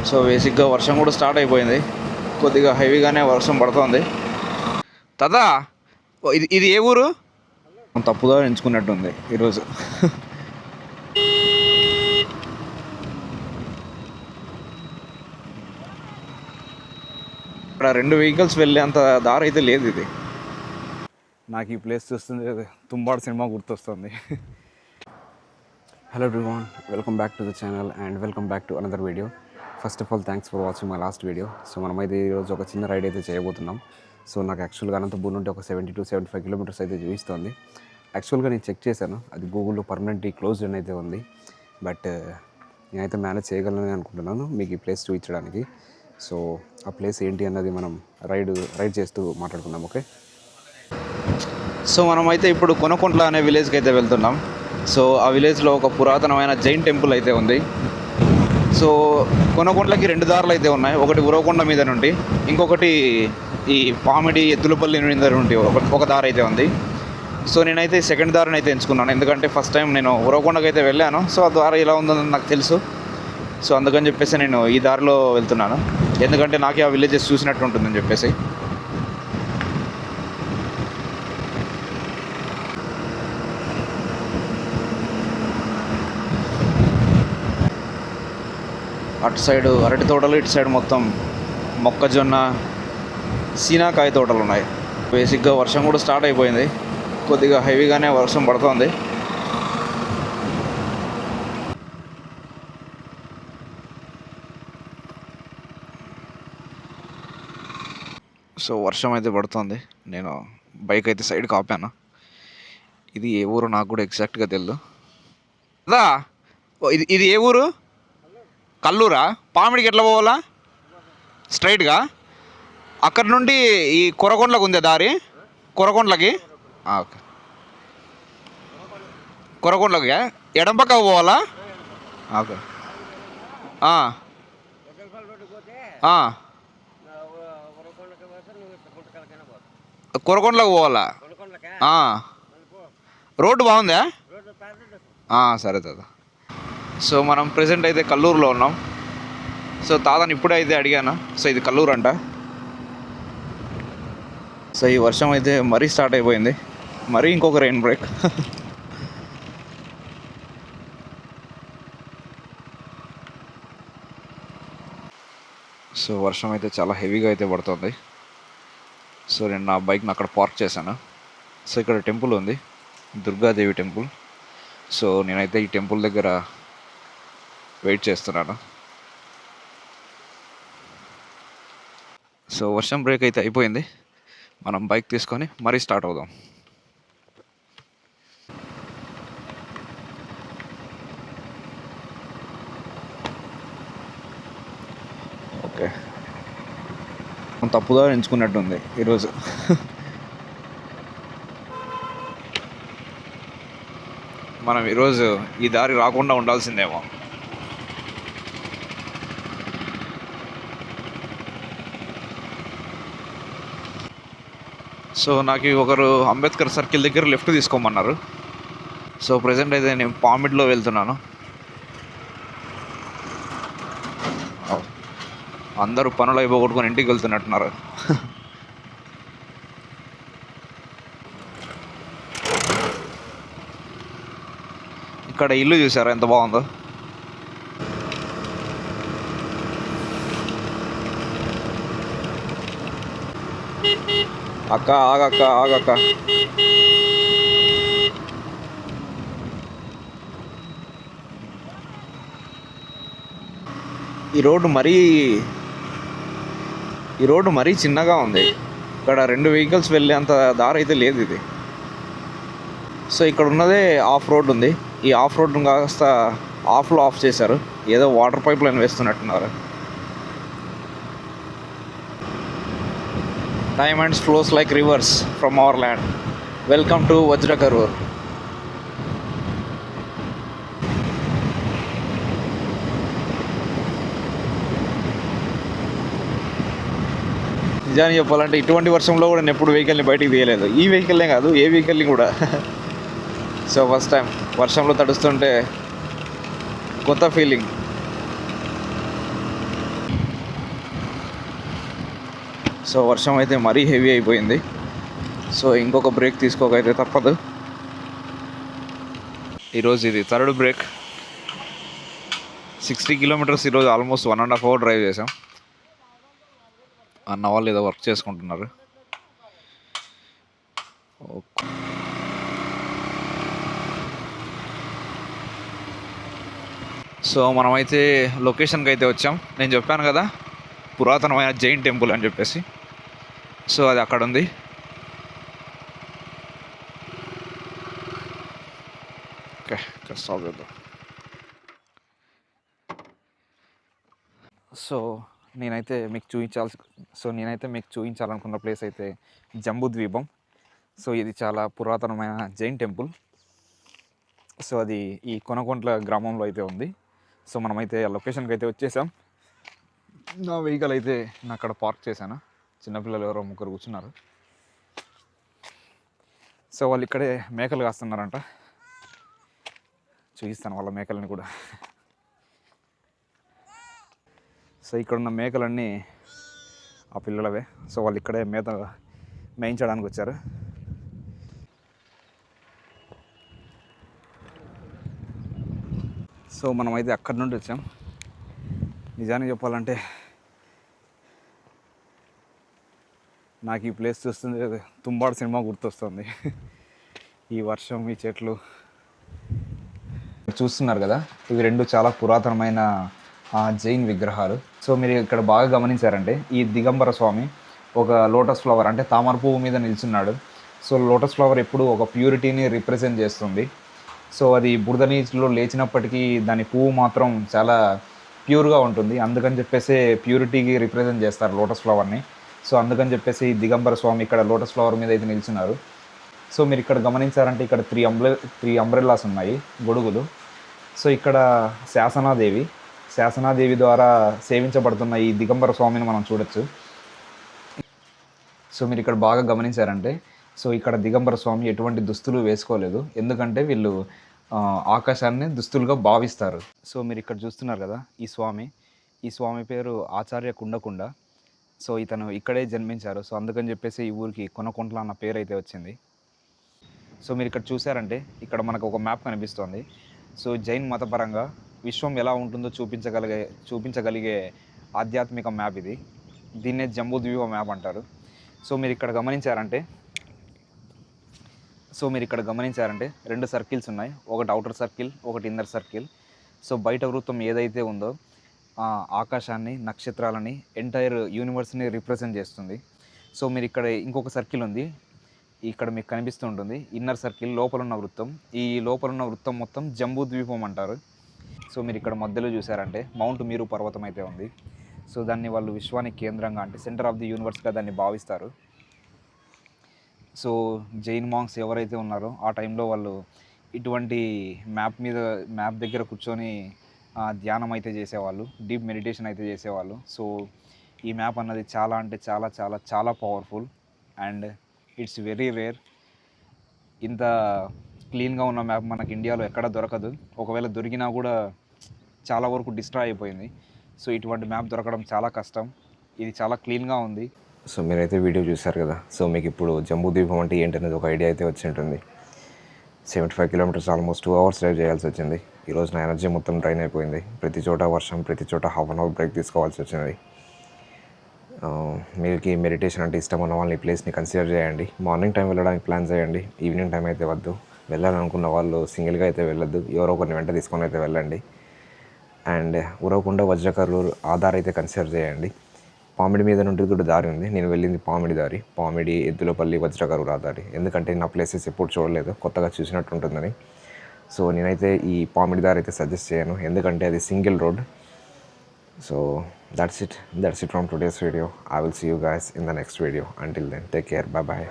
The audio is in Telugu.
సో బేసిక్గా వర్షం కూడా స్టార్ట్ అయిపోయింది, కొద్దిగా హెవీగానే వర్షం పడుతుంది. తాతా, ఇది ఇది ఏ ఊరు? తప్పుగా ఎంచుకున్నట్టుంది ఈరోజు. ఇక్కడ 2 వెహికల్స్ వెళ్ళేంత దారి అయితే లేదు ఇది. నాకు ఈ ప్లేస్ చూస్తుంది తుంబాడు సినిమా గుర్తొస్తుంది. Hello everyone, welcome back to the channel and welcome back to another video. First of all, thanks for watching my last video. So మనమైతే ఈరోజు ఒక చిన్న రైడ్ అయితే చేయబోతున్నాం. సో నాకు యాక్చువల్గా అనంతపూర్ నుండి ఒక 70 to 75 కిలోమీటర్స్ అయితే చూపిస్తుంది. యాక్చువల్గా నేను చెక్ చేశాను, అది గూగుల్లో పర్మనెంట్లీ క్లోజ్డ్ అని అయితే ఉంది. బట్ నేనైతే మేనేజ్ చేయగలను అనుకుంటున్నాను మీకు ఈ ప్లేస్ చూపించడానికి. సో ఆ ప్లేస్ ఏంటి అన్నది మనం రైడ్ చేస్తూ మాట్లాడుకుందాం. ఓకే, సో మనమైతే ఇప్పుడు కొనకొంట్ల అనే విలేజ్కి అయితే వెళ్తున్నాం. సో ఆ విలేజ్లో ఒక పురాతనమైన జైన్ టెంపుల్ అయితే ఉంది. సో కొనకొండలకి 2 దారులు అయితే ఉన్నాయి, ఒకటి ఉరవకొండ మీద నుండి, ఇంకొకటి ఈ పామిడి ఎద్దులపల్లి మీద నుండి ఒక దారి అయితే ఉంది. సో నేనైతే సెకండ్ దారిని అయితే ఎంచుకున్నాను, ఎందుకంటే ఫస్ట్ టైం నేను ఉరవకొండకి అయితే వెళ్ళాను. సో ఆ దారి ఎలా ఉందని నాకు తెలుసు. సో అందుకని చెప్పేసి నేను ఈ దారిలో వెళ్తున్నాను, ఎందుకంటే నాకే ఆ విలేజెస్ చూసినట్టు ఉంటుందని చెప్పేసి. అటు సైడు అరటి తోటలు, ఇటు సైడ్ మొత్తం మొక్కజొన్న, సీనాకాయ తోటలు ఉన్నాయి. బేసిక్గా వర్షం కూడా స్టార్ట్ అయిపోయింది, కొద్దిగా హెవీగానే వర్షం పడుతుంది. సో వర్షం అయితే పడుతుంది, నేను బైక్ అయితే సైడ్కి ఆపాను. ఇది ఏ ఊరు నాకు కూడా ఎగ్జాక్ట్గా తెలియదు. అదా, ఇది ఏ ఊరు? కల్లూరా? పామిడికి ఎట్లా పోవాలా? స్ట్రైట్గా అక్కడ నుండి ఈ కొరకొండలకు ఉందే దారి? కొరకొండలకి? ఓకే, కొరకొండలకి ఎడం పక్కకు పోవాలా? ఓకే, కొరకొండలకు పోవాలా? రోడ్డు బాగుందా? సరే తాత. సో మనం ప్రెజెంట్ అయితే కల్లూరులో ఉన్నాం. సో తాతని ఇప్పుడే అయితే అడిగాను, సో ఇది కల్లూరు అంట. సో ఈ వర్షం అయితే మరీ స్టార్ట్ అయిపోయింది, మరీ ఇంకొక రెయిన్ బ్రేక్. సో వర్షం అయితే చాలా హెవీగా అయితే పడుతుంది. సో నేను నా బైక్ని అక్కడ పార్క్ చేశాను. సో ఇక్కడ టెంపుల్ ఉంది, దుర్గాదేవి టెంపుల్. సో నేనైతే ఈ టెంపుల్ దగ్గర వెయిట్ చేస్తున్నాను. సో వర్షం బ్రేక్ అయితే అయిపోయింది, మనం బైక్ తీసుకొని మరీ స్టార్ట్ అవుదాం. ఓకే, తప్పుగా ఎంచుకున్నట్టుంది ఈరోజు. మనం ఈరోజు ఈ దారి రాకుండా ఉండాల్సిందేమో. సో నాకు ఒకరు అంబేద్కర్ సర్కిల్ దగ్గర లెఫ్ట్ తీసుకోమన్నారు. సో ప్రజెంట్ అయితే నేను పామిడిలో వెళ్తున్నాను. అందరూ పనులు అయిపోగొట్టుకొని ఇంటికి వెళ్తున్నట్టున్నారు. ఇక్కడ ఇల్లు చూసారా ఎంత బాగుందో? అక్క ఆగక్క. ఈ రోడ్డు మరీ చిన్నగా ఉంది, ఇక్కడ 2 వెహికల్స్ వెళ్ళేంత దారి అయితే లేదు ఇది. సో ఇక్కడ ఉన్నదే ఆఫ్ రోడ్ ఉంది, ఈ ఆఫ్ రోడ్ కాస్త ఆఫ్ చేశారు, ఏదో వాటర్ పైప్ లైన్ వేస్తున్నట్టున్నారు. Diamonds flows like rivers from our land. Welcome to Vajra Karur. నిజాన్ని చెప్పాలంటే ఇటువంటి వర్షంలో కూడా నేను ఎప్పుడు వెహికల్ని బయటికి తీయలేదు, ఈ వెహికల్నే కాదు ఏ వెహికల్ని కూడా. సో ఫస్ట్ టైం వర్షంలో తడుస్తుంటే కొత్త ఫీలింగ్. సో వర్షం అయితే మరీ హెవీ అయిపోయింది. సో ఇంకొక బ్రేక్ తీసుకోకైతే తప్పదు. ఈరోజు ఇది థర్డ్ బ్రేక్. 60 కిలోమీటర్స్ ఈరోజు ఆల్మోస్ట్ 1.5 అవర్ డ్రైవ్ చేసాం. అన్న వాళ్ళు ఏదో వర్క్ చేసుకుంటున్నారు. ఓకే. సో మనమైతే లొకేషన్కి అయితే వచ్చాం. నేను చెప్పాను కదా పురాతనమైన జైన్ టెంపుల్ అని చెప్పేసి. సో అది అక్కడ ఉంది. ఓకే, స్టాప్ చేద్దాం. సో నేనైతే మీకు చూపించాలనుకున్న ప్లేస్ అయితే జంబూద్వీపం. సో ఇది చాలా పురాతనమైన జైన్ టెంపుల్. సో అది ఈ కొనకొంట్ల గ్రామంలో అయితే ఉంది. సో మనమైతే ఆ లొకేషన్కి అయితే వచ్చేసాం. నా వెహికల్ అయితే నేను అక్కడ పార్క్ చేశాను. చిన్నపిల్లలు ఎవరో ముగ్గురు కూర్చున్నారు. సో వాళ్ళు ఇక్కడే మేకలు కాస్తున్నారంట. చూపిస్తాను వాళ్ళ మేకలని కూడా. సో ఇక్కడ ఉన్న మేకలన్నీ ఆ పిల్లలవే. సో వాళ్ళు ఇక్కడే మేయించడానికి వచ్చారు. సో మనమైతే అక్కడి నుండి వచ్చాం. నిజానికి చెప్పాలంటే నాకు ఈ ప్లేస్ చూస్తుంది తుంబాడు సినిమా గుర్తొస్తుంది. ఈ వర్షం, ఈ చెట్లు చూస్తున్నారు కదా, ఇవి రెండు చాలా పురాతనమైన జైన్ విగ్రహాలు. సో మీరు ఇక్కడ బాగా గమనించారంటే ఈ దిగంబర స్వామి ఒక లోటస్ ఫ్లవర్ అంటే తామర పువ్వు మీద నిల్చున్నాడు. సో లోటస్ ఫ్లవర్ ఎప్పుడు ఒక ప్యూరిటీని రిప్రజెంట్ చేస్తుంది. సో అది బురద నీటిలో లేచినప్పటికీ దాని పువ్వు మాత్రం చాలా ప్యూర్గా ఉంటుంది. అందుకని చెప్పేసి ప్యూరిటీకి రిప్రజెంట్ చేస్తారు లోటస్ ఫ్లవర్ని. సో అందుకని చెప్పేసి దిగంబర స్వామి ఇక్కడ లోటస్ ఫ్లవర్ మీద అయితే నిల్చున్నారు. సో మీరు ఇక్కడ గమనించారంటే ఇక్కడ త్రీ అంబ్రెల్లాస్ ఉన్నాయి, గొడుగులు. సో ఇక్కడ శాసనాదేవి ద్వారా సేవించబడుతున్న ఈ దిగంబర స్వామిని మనం చూడొచ్చు. సో మీరు ఇక్కడ బాగా గమనించారంటే సో ఇక్కడ దిగంబర స్వామి ఎటువంటి దుస్తులు వేసుకోలేదు. ఎందుకంటే వీళ్ళు ఆకాశాన్ని దుస్తులుగా భావిస్తారు. సో మీరు ఇక్కడ చూస్తున్నారు కదా ఈ స్వామి పేరు ఆచార్య కుండకుండ. సో ఇతను ఇక్కడే జన్మించారు. సో అందుకని చెప్పేసి ఈ ఊరికి కొనకొంట్ల అన్న పేరు అయితే వచ్చింది. సో మీరు ఇక్కడ చూసారంటే ఇక్కడ మనకు ఒక మ్యాప్ కనిపిస్తోంది. సో జైన్ మతపరంగా విశ్వం ఎలా ఉంటుందో చూపించగలిగే ఆధ్యాత్మిక మ్యాప్ ఇది. దీన్నే జంబూద్వీప మ్యాప్ అంటారు. సో మీరు ఇక్కడ గమనించారంటే 2 సర్కిల్స్ ఉన్నాయి. ఒకటి అవుటర్ సర్కిల్, ఒకటి ఇన్నర్ సర్కిల్. సో బయట వృత్తం ఏదైతే ఉందో ఆకాశాన్ని, నక్షత్రాలని, ఎంటైర్ యూనివర్స్ని రిప్రజెంట్ చేస్తుంది. సో మీరు ఇక్కడ ఇంకొక సర్కిల్ ఉంది, ఇక్కడ మీకు కనిపిస్తూ ఉంటుంది. ఇన్నర్ సర్కిల్ లోపలున్న వృత్తం. ఈ లోపలున్న వృత్తం మొత్తం జంబూద్వీపం అంటారు. సో మీరు ఇక్కడ మధ్యలో చూసారంటే మౌంట్ మీరు పర్వతం అయితే ఉంది. సో దాన్ని వాళ్ళు విశ్వానికి కేంద్రంగా అంటే సెంటర్ ఆఫ్ ది యూనివర్స్గా దాన్ని భావిస్తారు. సో జైన్ మాంగ్స్ ఎవరైతే ఉన్నారో ఆ టైంలో వాళ్ళు ఇటువంటి మ్యాప్ దగ్గర కూర్చొని ధ్యానం అయితే చేసేవాళ్ళు, డీప్ మెడిటేషన్ అయితే చేసేవాళ్ళు. సో ఈ మ్యాప్ అన్నది చాలా అంటే చాలా చాలా చాలా powerful and it's very rare. ఇంత క్లీన్గా ఉన్న మ్యాప్ మనకి ఇండియాలో ఎక్కడ దొరకదు. ఒకవేళ దొరికినా కూడా చాలా వరకు డిస్ట్రాయ్ అయిపోయింది. సో ఇటువంటి మ్యాప్ దొరకడం చాలా కష్టం. ఇది చాలా క్లీన్గా ఉంది. సో మీరైతే వీడియో చూశారు కదా. సో మీకు ఇప్పుడు జంబూద్వీపం అంటే ఏంటనేది ఒక ఐడియా అయితే వచ్చి ఉంటుంది. 75 కిలోమీటర్స్ ఆల్మోస్ట్ 2 అవర్స్ డ్రైవ్ చేయాల్సి వచ్చింది. ఈరోజు నా ఎనర్జీ మొత్తం డ్రైన్ అయిపోయింది. ప్రతి చోట వర్షం, ప్రతి చోట హాఫ్ అన్ అవర్ బ్రేక్ తీసుకోవాల్సి వచ్చింది. మీకు మెడిటేషన్ అంటే ఇష్టం ఉన్న వాళ్ళని ఈ ప్లేస్ని కన్సిడర్ చేయండి. మార్నింగ్ టైం వెళ్ళడానికి ప్లాన్ చేయండి. ఈవినింగ్ టైం అయితే వద్దు. వెళ్ళాలనుకున్న వాళ్ళు సింగిల్గా అయితే వెళ్ళొద్దు, ఎవరో కొన్ని వెంట తీసుకొని అయితే వెళ్ళండి. అండ్ ఉరవకొండ, వజ్రకర్రూరు ఆ దారి అయితే కన్సిడర్ చేయండి. పామిడి మీద నుండి కూడా దారి ఉంది. నేను వెళ్ళింది పామిడి దారి, పామిడి, ఎద్దులపల్లి, వజ్రకర్రూరు ఆ దారి. ఎందుకంటే నా ప్లేసెస్ ఎప్పుడు చూడలేదు, కొత్తగా చూసినట్టు ఉంటుందని. సో నేనైతే ఈ పామిడి దారి అయితే సజెస్ట్ చేయను, ఎందుకంటే అది single road. So that's it from today's video. I will see you guys in the next video. Until then, take care. Bye bye.